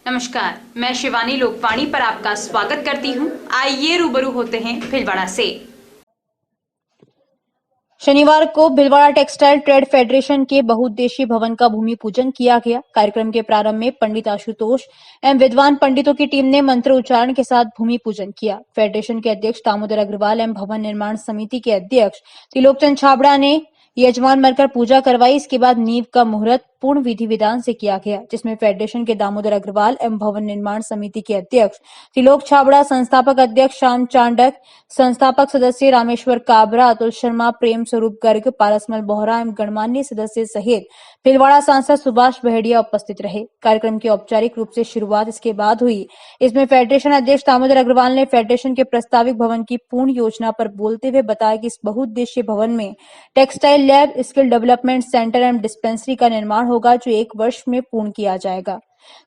नमस्कार, मैं शिवानी लोकवाणी पर आपका स्वागत करती हूं। आइए रूबरू होते हैं भीलवाड़ा से। शनिवार को भीलवाड़ा टेक्सटाइल ट्रेड फेडरेशन के बहुउद्देशीय भवन का भूमि पूजन किया गया। कार्यक्रम के प्रारंभ में पंडित आशुतोष एवं विद्वान पंडितों की टीम ने मंत्र उच्चारण के साथ भूमि पूजन किया। फेडरेशन के अध्यक्ष दामोदर अग्रवाल एवं भवन निर्माण समिति के अध्यक्ष त्रिलोकचंद छाबड़ा ने यजमान बनकर पूजा करवाई। इसके बाद नींव का मुहूर्त पूर्ण विधि विधान से किया गया, जिसमें फेडरेशन के दामोदर अग्रवाल एवं भवन निर्माण समिति के अध्यक्ष त्रिलोक छाबड़ा, संस्थापक अध्यक्ष श्याम चांडक, संस्थापक सदस्य रामेश्वर काबरा, अतुल शर्मा, प्रेम स्वरूप गर्ग, पारसमल बोहरा एवं गणमान्य सदस्य सहित भीलवाड़ा सांसद सुभाष बहेड़िया उपस्थित रहे। कार्यक्रम की औपचारिक रूप से शुरुआत इसके बाद हुई। इसमें फेडरेशन अध्यक्ष दामोदर अग्रवाल ने फेडरेशन के प्रस्तावित भवन की पूर्ण योजना पर बोलते हुए बताया कि इस बहुउद्देशीय भवन में textile lab, skill development centre एवं डिस्पेंसरी का निर्माण होगा, जो 1 वर्ष में पूर्ण किया जाएगा।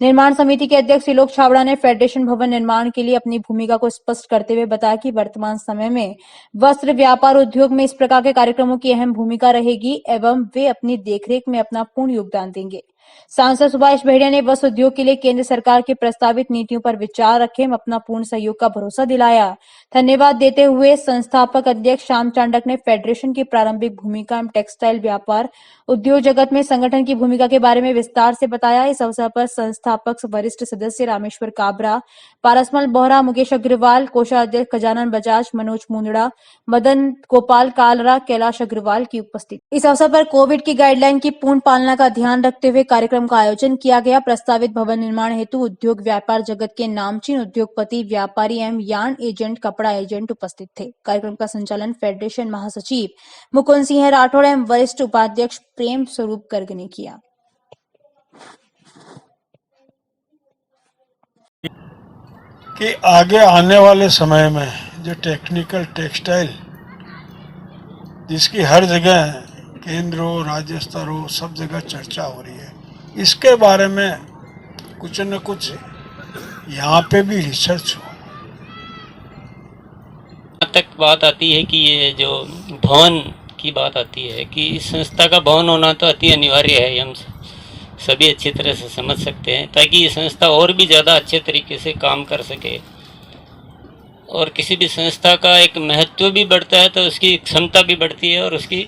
निर्माण समिति के अध्यक्ष त्रिलोक छाबड़ा ने फेडरेशन भवन निर्माण के लिए अपनी भूमिका को स्पष्ट करते हुए बताया कि वर्तमान समय में वस्त्र व्यापार उद्योग में इस प्रकार के कार्यक्रमों की अहम भूमिका रहेगी एवं वे अपनी देखरेख में अपना पूर्ण योगदान देंगे। सांसद सुभाष बहेड़िया ने वस्त्र उद्योग के लिए केंद्र सरकार की प्रस्तावित नीतियों पर विचार रखे एवं अपना पूर्ण सहयोग का भरोसा दिलाया। धन्यवाद देते हुए संस्थापक अध्यक्ष श्याम चांडक ने फेडरेशन की प्रारंभिक भूमिका एवं टेक्सटाइल व्यापार उद्योग जगत में संगठन की भूमिका के बारे में विस्तार से बताया। इस अवसर पर संस्थापक वरिष्ठ सदस्य रामेश्वर काबरा, पारसमल बोहरा, मुकेश अग्रवाल, कोषाध्यक्ष गजानन बजाज, मनोज मुंदड़ा, मदन गोपाल कालरा, कैलाश अग्रवाल की उपस्थिति। इस अवसर पर कोविड की गाइडलाइन की पूर्ण पालना का ध्यान रखते हुए कार्यक्रम का आयोजन किया गया। प्रस्तावित भवन निर्माण हेतु उद्योग व्यापार जगत के नामचीन उद्योगपति, व्यापारी एवं यार्न एजेंट, कपड़ा एजेंट उपस्थित थे। कार्यक्रम का संचालन फेडरेशन महासचिव मुकुंद सिंह राठौड़ एवं वरिष्ठ उपाध्यक्ष प्रेम स्वरूप गर्ग ने किया। कि आगे आने वाले समय में जो टेक्निकल टेक्सटाइल जिसकी हर जगह केंद्र हो, राज्य स्तर हो, सब जगह चर्चा हो रही है, इसके बारे में कुछ न कुछ यहाँ पे भी रिसर्च हो। तक बात आती है कि ये जो भवन की बात आती है कि इस संस्था का भवन होना तो अति अनिवार्य है, हम सभी अच्छी तरह से समझ सकते हैं, ताकि ये संस्था और भी ज़्यादा अच्छे तरीके से काम कर सके। और किसी भी संस्था का एक महत्व भी बढ़ता है तो उसकी क्षमता भी बढ़ती है और उसकी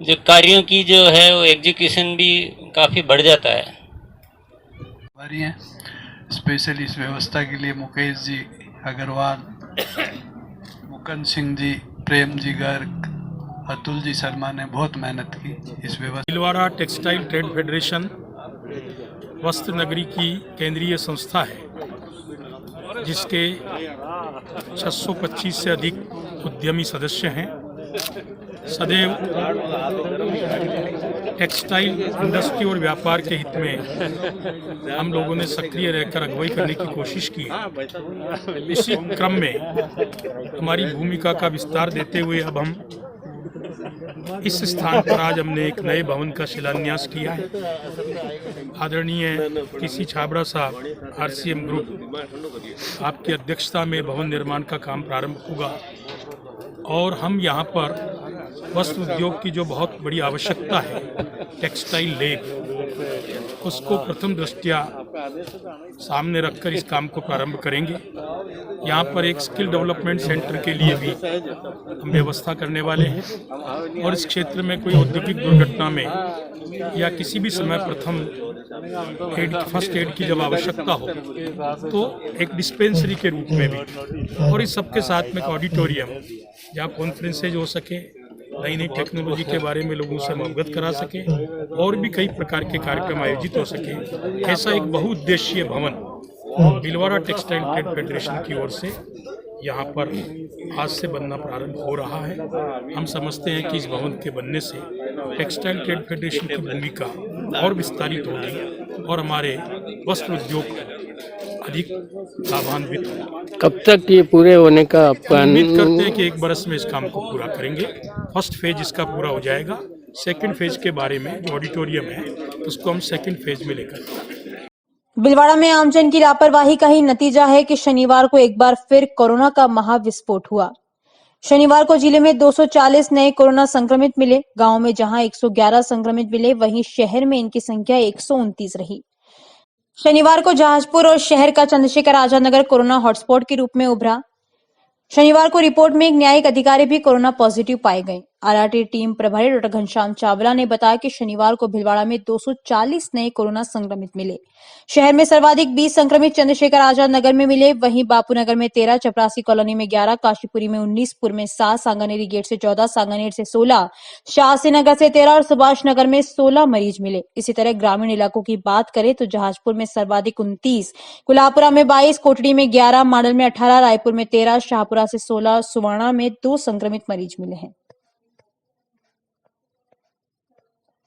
जो कार्यों की जो है वो एग्जीक्यूशन भी काफ़ी बढ़ जाता है। स्पेशली इस व्यवस्था के लिए मुकेश जी अग्रवाल, मुकुंद सिंह जी, प्रेम जी गर्ग, अतुल जी शर्मा ने बहुत मेहनत की इस व्यवस्था। भीलवाड़ा टेक्सटाइल ट्रेड फेडरेशन वस्त्र नगरी की केंद्रीय संस्था है, जिसके 625 से अधिक उद्यमी सदस्य हैं। सदैव टेक्सटाइल इंडस्ट्री और व्यापार के हित में हम लोगों ने सक्रिय रहकर अगुवाई करने की कोशिश की है। इसी क्रम में हमारी भूमिका का विस्तार देते हुए अब हम इस स्थान पर आज हमने एक नए भवन का शिलान्यास किया है। आदरणीय टीसी छाबड़ा साहब, आरसीएम ग्रुप, आपकी अध्यक्षता में भवन निर्माण का काम प्रारंभ होगा और हम यहाँ पर वस्त्र उद्योग की जो बहुत बड़ी आवश्यकता है, टेक्सटाइल लैब, उसको प्रथम दृष्टया सामने रखकर इस काम को प्रारंभ करेंगे। यहाँ पर एक स्किल डेवलपमेंट सेंटर के लिए भी हम व्यवस्था करने वाले हैं और इस क्षेत्र में कोई औद्योगिक दुर्घटना में या किसी भी समय प्रथम फर्स्ट एड की जब आवश्यकता हो तो एक डिस्पेंसरी के रूप में भी, और इस सबके साथ में एक ऑडिटोरियम जहाँ कॉन्फ्रेंसेज हो सके, नई नई टेक्नोलॉजी के बारे में लोगों से अवगत करा सके और भी कई प्रकार के कार्यक्रम आयोजित हो सके, ऐसा एक बहुउद्देशीय भवन भीलवाड़ा टेक्सटाइल ट्रेड फेडरेशन की ओर से यहाँ पर आज से बनना प्रारंभ हो रहा है। हम समझते हैं कि इस भवन के बनने से टेक्सटाइल ट्रेड फेडरेशन की भूमिका और विस्तारित होगी और हमारे वस्त्र उद्योग अधिक लाभान्वित होगा। कब तक ये पूरे होने का आपका उम्मीद करते हैं कि 1 बरस में इस काम को पूरा करेंगे। फर्स्ट फेज इसका पूरा हो जाएगा। सेकंड फेज के बारे में जो ऑडिटोरियम है उसको हम सेकंड फेज में लेकर। भीलवाड़ा में आमजन की लापरवाही का ही नतीजा है कि शनिवार को एक बार फिर कोरोना का महाविस्फोट हुआ। शनिवार को जिले में 240 नए कोरोना संक्रमित मिले। गांव में जहां 111 संक्रमित मिले, वहीं शहर में इनकी संख्या 129 रही। शनिवार को जहाजपुर और शहर का चंद्रशेखर आजाद नगर कोरोना हॉटस्पॉट के रूप में उभरा। शनिवार को रिपोर्ट में एक न्यायिक अधिकारी भी कोरोना पॉजिटिव पाए गए। आरआरटी टीम प्रभारी डॉक्टर घनश्याम चावला ने बताया कि शनिवार को भीलवाड़ा में 240 नए कोरोना संक्रमित मिले। शहर में सर्वाधिक 20 संक्रमित चंद्रशेखर आजाद नगर में मिले, वहीं बापू नगर में 13, चपरासी कॉलोनी में 11, काशीपुरी में 19, पुर में 7, सांगानेरी गेट से 14, सांगानेर से 16, शाहसी नगर से 13 और सुभाष नगर में 16 मरीज मिले। इसी तरह ग्रामीण इलाकों की बात करें तो जहाजपुर में सर्वाधिक 29, कुलापुरा में 22, कोटड़ी में 11, माडल में 18, रायपुर में 13, शाहपुरा से 16, सुवर्णा में 2 संक्रमित मरीज मिले हैं।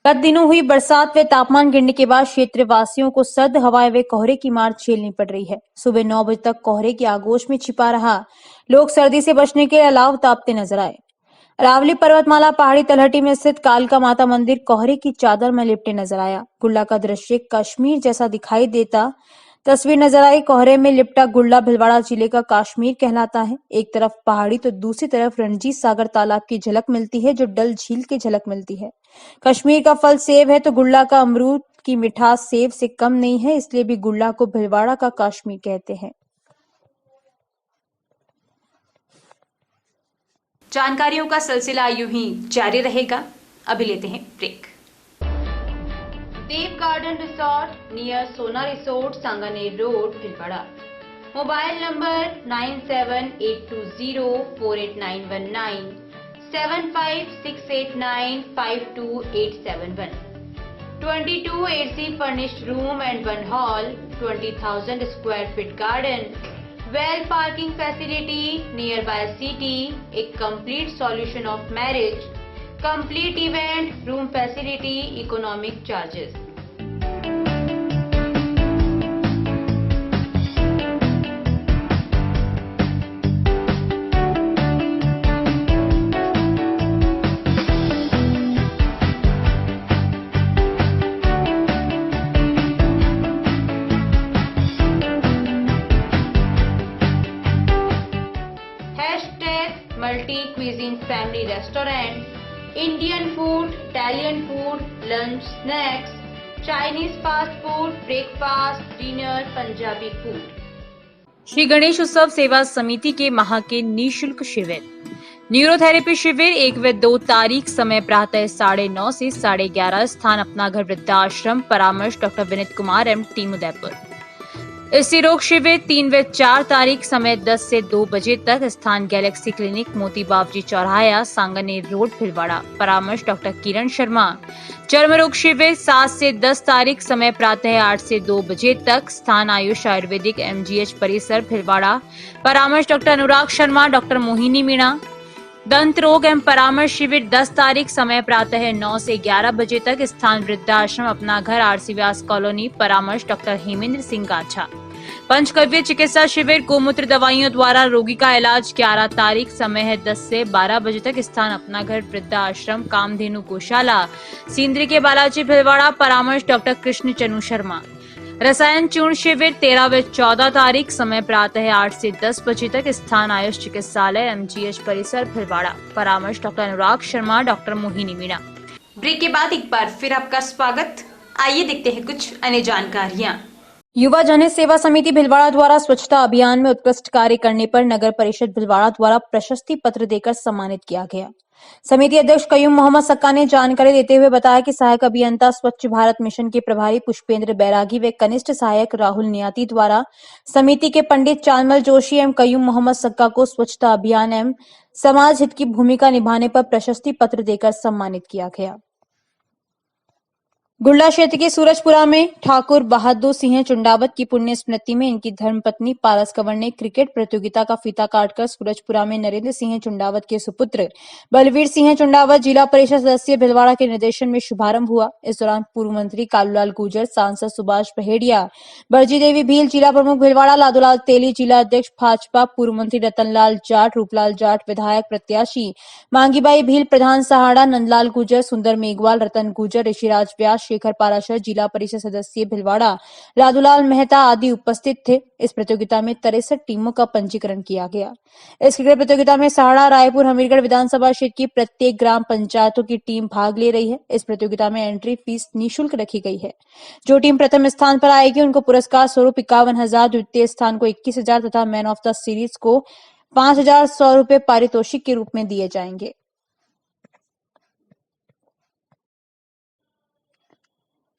गत दिनों हुई बरसात व तापमान गिरने के बाद क्षेत्रवासियों को सर्द हवाएं व कोहरे की मार झेलनी पड़ रही है। सुबह 9 बजे तक कोहरे की आगोश में छिपा रहा लोग सर्दी से बचने के लिए अलाव तापते नजर आए। अरावली पर्वतमाला पहाड़ी तलहटी में स्थित कालका माता मंदिर कोहरे की चादर में लिपटे नजर आया। गुल्ला का दृश्य कश्मीर जैसा दिखाई देता तस्वीर नजर आई। कोहरे में लिपटा गुल्ला भिलवाड़ा जिले का कश्मीर कहलाता है। एक तरफ पहाड़ी तो दूसरी तरफ रणजीत सागर तालाब की झलक मिलती है, जो डल झील की झलक मिलती है। कश्मीर का फल सेब है तो गुल्ला का अमरूद की मिठास सेब से कम नहीं है, इसलिए भी गुल्ला को भिलवाड़ा का कश्मीर कहते हैं। जानकारियों का सिलसिला यूं ही जारी रहेगा। अभी लेते हैं ब्रेक। देव गार्डन रिसोर्ट नियर सोना resort, Sanganer road, Bhilwara. Mobile number 9782048919, 7568952871, 22 AC furnished room and 1 hall, 20,000 square feet garden, well parking facility nearby city, a complete solution of marriage, complete event, room facility, economic charges. Multi cuisine family restaurant, Indian food, Italian food, lunch, snacks, Chinese fast food, breakfast, dinner, Punjabi food. Shri Ganesh उत्सव सेवा समिति के माह के निःशुल्क शिविर। Neurotherapy शिविर 1 व 2 तारीख, समय प्रातः 9:30 से 11:30, स्थान अपना घर वृद्धाश्रम, परामर्श doctor Vineet Kumar M, team Udaipur. स्त्री रोग शिविर 3 व 4 तारीख, समय 10 से 2 बजे तक, स्थान गैलेक्सी क्लिनिक, मोती बाबजी चौराहा, सांगानेर रोड, भिलवाड़ा, परामर्श डॉक्टर किरण शर्मा। चर्म रोग शिविर 7 से 10 तारीख, समय प्रातः 8 से 2 बजे तक, स्थान आयुष आयुर्वेदिक MGH परिसर, भिलवाड़ा, परामर्श डॉक्टर अनुराग शर्मा, डॉक्टर मोहिनी मीणा। दंत रोग एवं परामर्श शिविर 10 तारीख, समय प्रातः 9 से 11 बजे तक, स्थान वृद्धाश्रम अपना घर, RC व्यास कॉलोनी, परामर्श डॉक्टर हेमेंद्र सिंह गाछा। पंचकव्य चिकित्सा शिविर गोमूत्र दवाइयों द्वारा रोगी का इलाज 11 तारीख, समय है 10 से 12 बजे तक, स्थान अपना घर वृद्धाश्रम, कामधेनु गौशाला, सींदरी के बालाजी, भिलवाड़ा, परामर्श डॉक्टर कृष्ण चनु शर्मा। रसायन चूर्ण शिविर 13 व 14 तारीख, समय प्रातः 8 से 10 बजे तक, स्थान आयुष चिकित्सालय MGH परिसर, भिलवाड़ा, परामर्श doctor Anurag Sharma, doctor Mohini Meena. Break के बाद एक बार फिर आपका स्वागत। आइए देखते हैं कुछ अन्य जानकारियां। युवा जन सेवा समिति भिलवाड़ा द्वारा स्वच्छता अभियान में उत्कृष्ट कार्य करने पर नगर परिषद भिलवाड़ा द्वारा प्रशस्ति पत्र देकर सम्मानित किया गया। समिति अध्यक्ष कयूम मोहम्मद सक्का ने जानकारी देते हुए बताया कि सहायक अभियंता स्वच्छ भारत मिशन के प्रभारी पुष्पेंद्र बैरागी व कनिष्ठ सहायक राहुल नियाती द्वारा समिति के पंडित चांदमल जोशी एवं कयूम मोहम्मद सक्का को स्वच्छता अभियान एवं समाज हित की भूमिका निभाने पर प्रशस्ति पत्र देकर सम्मानित किया गया। गुल्ला क्षेत्र के सूरजपुरा में ठाकुर बहादुर सिंह चुंडावत की पुण्य स्मृति में इनकी धर्मपत्नी पारस कंवर ने क्रिकेट प्रतियोगिता का फीता काटकर सूरजपुरा में नरेंद्र सिंह चुंडावत के सुपुत्र बलवीर सिंह चुंडावत जिला परिषद सदस्य भिलवाड़ा के निर्देशन में शुभारंभ हुआ। इस दौरान पूर्व मंत्री कालूलाल गुर्जर, सांसद सुभाष पहेड़िया, बरजी देवी भील, जिला प्रमुख भिलवाड़ा लादूलाल तेली, जिला अध्यक्ष भाजपा, पूर्व मंत्री रतनलाल जाट, रूपलाल जाट, विधायक प्रत्याशी मांगीबाई भील, प्रधान सहाड़ा नंदलाल गुर्जर, सुंदर मेघवाल, रतन गुर्जर, ऋषिराज व्यास, शेखर पाराशर, जिला परिषद सदस्य भिलवाड़ा लादूलाल मेहता आदि उपस्थित थे। इस प्रतियोगिता में 63 टीमों का पंजीकरण किया गया। इस क्रिकेट प्रतियोगिता में सहाड़ा, रायपुर, हमीरगढ़ विधानसभा क्षेत्र की प्रत्येक ग्राम पंचायतों की टीम भाग ले रही है। इस प्रतियोगिता में एंट्री फीस निःशुल्क रखी गई है। जो टीम प्रथम स्थान पर आएगी उनको पुरस्कार स्वरूप 51,000, द्वितीय स्थान को 21,000 तथा मैन ऑफ द सीरीज को 5,100 रुपए पारितोषिक के रूप में दिए जाएंगे।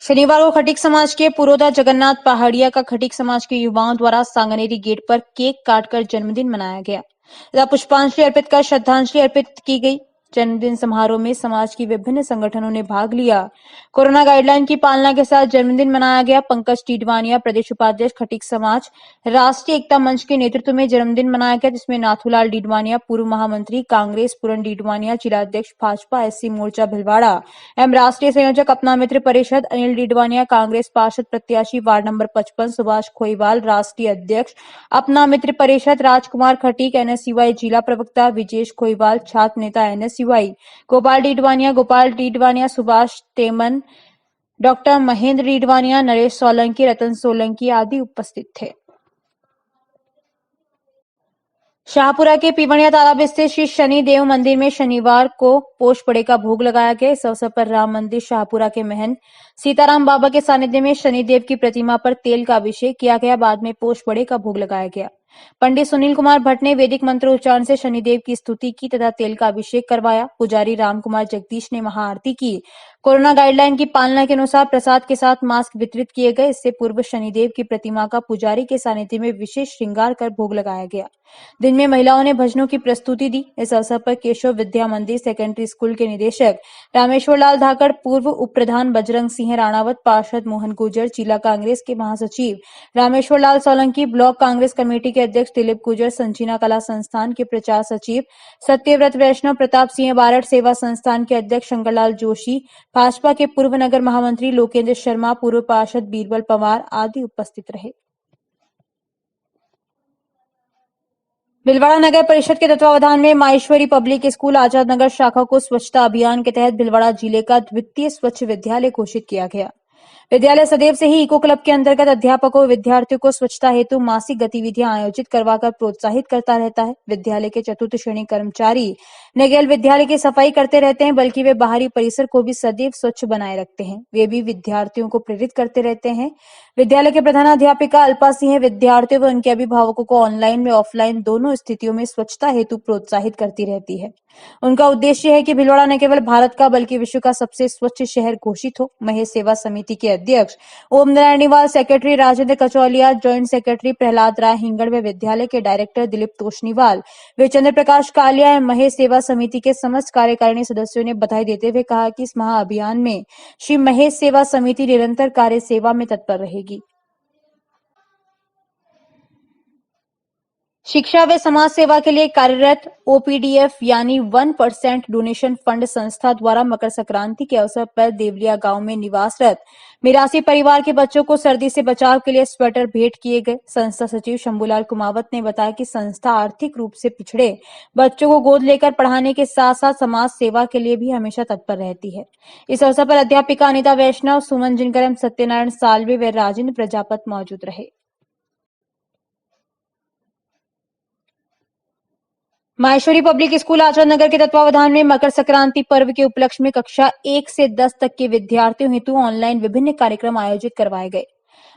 शनिवार को खटीक समाज के पुरोधा जगन्नाथ पहाड़िया का खटीक समाज के युवाओं द्वारा सांगनेरी गेट पर केक काटकर जन्मदिन मनाया गया तथा पुष्पांजलि अर्पित कर श्रद्धांजलि अर्पित की गई। जन्मदिन समारोह में समाज की विभिन्न संगठनों ने भाग लिया। कोरोना गाइडलाइन की पालना के साथ जन्मदिन मनाया गया। पंकज टीडवानिया, प्रदेश उपाध्यक्ष खटीक समाज राष्ट्रीय एकता मंच के नेतृत्व में जन्मदिन मनाया गया, जिसमें नाथूलाल डीडवानिया, पूर्व महामंत्री कांग्रेस पूरन डीडवानिया, जिलाध्यक्ष भाजपा एससी मोर्चा भिलवाड़ा एवं राष्ट्रीय संयोजक अपना मित्र परिषद अनिल डीडवानिया, कांग्रेस पार्षद प्रत्याशी वार्ड नंबर 55 सुभाष खोईवाल, राष्ट्रीय अध्यक्ष अपना मित्र परिषद राजकुमार खटीक, एनएसयूआई जिला प्रवक्ता विजेश खोईवाल, छात्र नेता एनएसयूआई गोपाल डीडवानिया, सुभाष तेमन, डॉक्टर महेंद्र डीडवानिया, नरेश सोलंकी, रतन सोलंकी आदि उपस्थित थे। शाहपुरा के पीवणिया तालाब स्थित श्री शनि देव मंदिर में शनिवार को पोष पड़े का भोग लगाया गया। इस अवसर पर राम मंदिर शाहपुरा के महंत सीताराम बाबा के सानिध्य में शनिदेव की प्रतिमा पर तेल का अभिषेक किया गया। बाद में पोष पड़े का भोग लगाया गया। पंडित सुनील कुमार भट्ट ने वैदिक मंत्र उच्चारण से शनिदेव की स्तुति की तथा तेल का अभिषेक करवाया। पुजारी राम कुमार जगदीश ने महाआरती की। कोरोना गाइडलाइन की पालना के अनुसार प्रसाद के साथ मास्क वितरित किए गए। इससे पूर्व शनिदेव की प्रतिमा का पुजारी के सानिध्य में विशेष श्रृंगार कर भोग लगाया गया। दिन में महिलाओं ने भजनों की प्रस्तुति दी। इस अवसर पर केशव विद्या मंदिर सेकेंडरी स्कूल के निदेशक रामेश्वर लाल धाकड़, पूर्व उप प्रधान बजरंग सिंह राणावत, पार्षद मोहन गुर्जर, जिला कांग्रेस के महासचिव रामेश्वर लाल सोलंकी, ब्लॉक कांग्रेस कमेटी के अध्यक्ष दिलीप गुर्जर, संजीना कला संस्थान के प्रचार सचिव सत्यव्रत वैष्णव, प्रताप सिंह बारठ, सेवा संस्थान के अध्यक्ष शंकरलाल जोशी, भाजपा के पूर्व नगर महामंत्री लोकेंद्र शर्मा, पूर्व पार्षद बीरबल पवार आदि उपस्थित रहे। भिलवाड़ा नगर परिषद के तत्वावधान में माहेश्वरी पब्लिक स्कूल आजाद नगर शाखा को स्वच्छता अभियान के तहत भिलवाड़ा जिले का द्वितीय स्वच्छ विद्यालय घोषित किया गया। विद्यालय सदैव से ही इको क्लब के अंतर्गत अध्यापकों और विद्यार्थियों को स्वच्छता हेतु मासिक गतिविधियां आयोजित करवाकर प्रोत्साहित करता रहता है। विद्यालय के चतुर्थ श्रेणी कर्मचारी न केवल विद्यालय की सफाई करते रहते हैं, बल्कि वे बाहरी परिसर को भी सदैव स्वच्छ बनाए रखते हैं। वे भी विद्यार्थियों को प्रेरित करते रहते हैं। विद्यालय के प्रधानाध्यापिका अल्पा सिंह विद्यार्थियों व उनके अभिभावकों को ऑनलाइन में ऑफलाइन दोनों स्थितियों में स्वच्छता हेतु प्रोत्साहित करती रहती है। उनका उद्देश्य है कि भिलवाड़ा न केवल भारत का बल्कि विश्व का सबसे स्वच्छ शहर घोषित हो। महेश सेवा समिति के अध्यक्ष Om Narayan Niwal, secretary Rajendra Kachauliya, joint secretary Prahlad Rai Hingad व विद्यालय के डायरेक्टर दिलीप तोषनीवाल वे चंद्र प्रकाश कालिया एवं महेश सेवा समिति के समस्त कार्यकारिणी सदस्यों ने बधाई देते हुए कहा कि इस महाअभियान में श्री महेश सेवा समिति निरंतर कार्य सेवा में तत्पर रहेगी। शिक्षा व समाज सेवा के लिए कार्यरत ओपीडीएफ यानी 1% डोनेशन फंड संस्था द्वारा मकर संक्रांति के अवसर पर देवलिया गांव में निवासरत 82 परिवार के बच्चों को सर्दी से बचाव के लिए स्वेटर भेंट किए गए। संस्था सचिव शंभूलाल कुमावत ने बताया कि संस्था आर्थिक रूप से पिछड़े बच्चों को गोद लेकर पढ़ाने के साथ साथ समाज सेवा के लिए भी हमेशा तत्पर रहती है। इस अवसर पर अध्यापिका अनिता वैष्णव, सुमन जिनकर, सत्यनारायण सालवे व राजेंद्र प्रजापत मौजूद रहे। माहेश्वरी पब्लिक स्कूल आजाद नगर के तत्वावधान में मकर संक्रांति पर्व के उपलक्ष्य में कक्षा 1 से 10 तक के विद्यार्थियों हेतु ऑनलाइन विभिन्न कार्यक्रम आयोजित करवाए गए।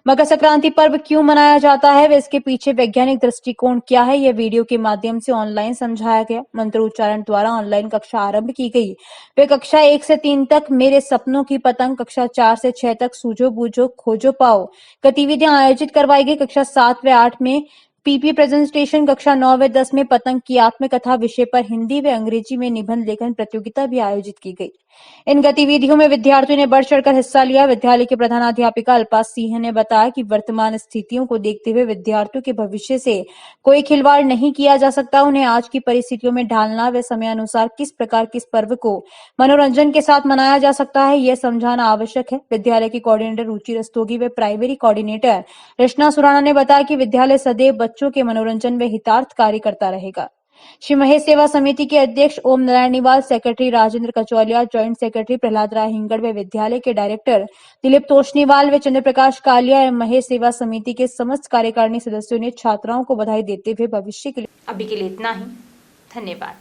मकर संक्रांति पर्व क्यों मनाया जाता है व इसके पीछे वैज्ञानिक दृष्टिकोण क्या है, यह वीडियो के माध्यम से ऑनलाइन समझाया गया। मंत्रोच्चारण द्वारा ऑनलाइन कक्षा आरंभ की गई। वे कक्षा 1 से 3 तक मेरे सपनों की पतंग, कक्षा 4 से 6 तक सूझो बूझो खोजो पाओ गतिविधियां आयोजित करवाई गई। कक्षा 7 व 8 में पीपी प्रेजेंटेशन, कक्षा 9 व 10 में पतंग की आत्मकथा विषय पर हिंदी व अंग्रेजी में निबंध लेखन प्रतियोगिता भी आयोजित की गई। इन गतिविधियों में विद्यार्थियों ने बढ़ चढ़कर हिस्सा लिया। विद्यालय के प्रधानाध्यापिका अल्पा सिंह ने बताया कि वर्तमान स्थितियों को देखते हुए विद्यार्थियों के भविष्य से कोई खिलवाड़ नहीं किया जा सकता। उन्हें आज की परिस्थितियों में ढालना व समयानुसार किस प्रकार किस पर्व को मनोरंजन के साथ मनाया जा सकता है, यह समझाना आवश्यक है। विद्यालय की कोऑर्डिनेटर रुचि रस्तोगी व प्राइमरी कोऑर्डिनेटर रचना सुराना ने बताया कि विद्यालय सदैव बच्चों के मनोरंजन व हितार्थ कार्य करता रहेगा। श्री महेश सेवा समिति के अध्यक्ष Om Narayan Niwal, secretary Rajendra Kachauliya, joint secretary Prahlad Rai Hingad व विद्यालय के डायरेक्टर दिलीप तोषनीवाल व चंद्र प्रकाश कालिया एवं महेश सेवा समिति के समस्त कार्यकारिणी सदस्यों ने छात्राओं को बधाई देते हुए भविष्य के लिए अभी के लिए इतना ही। धन्यवाद।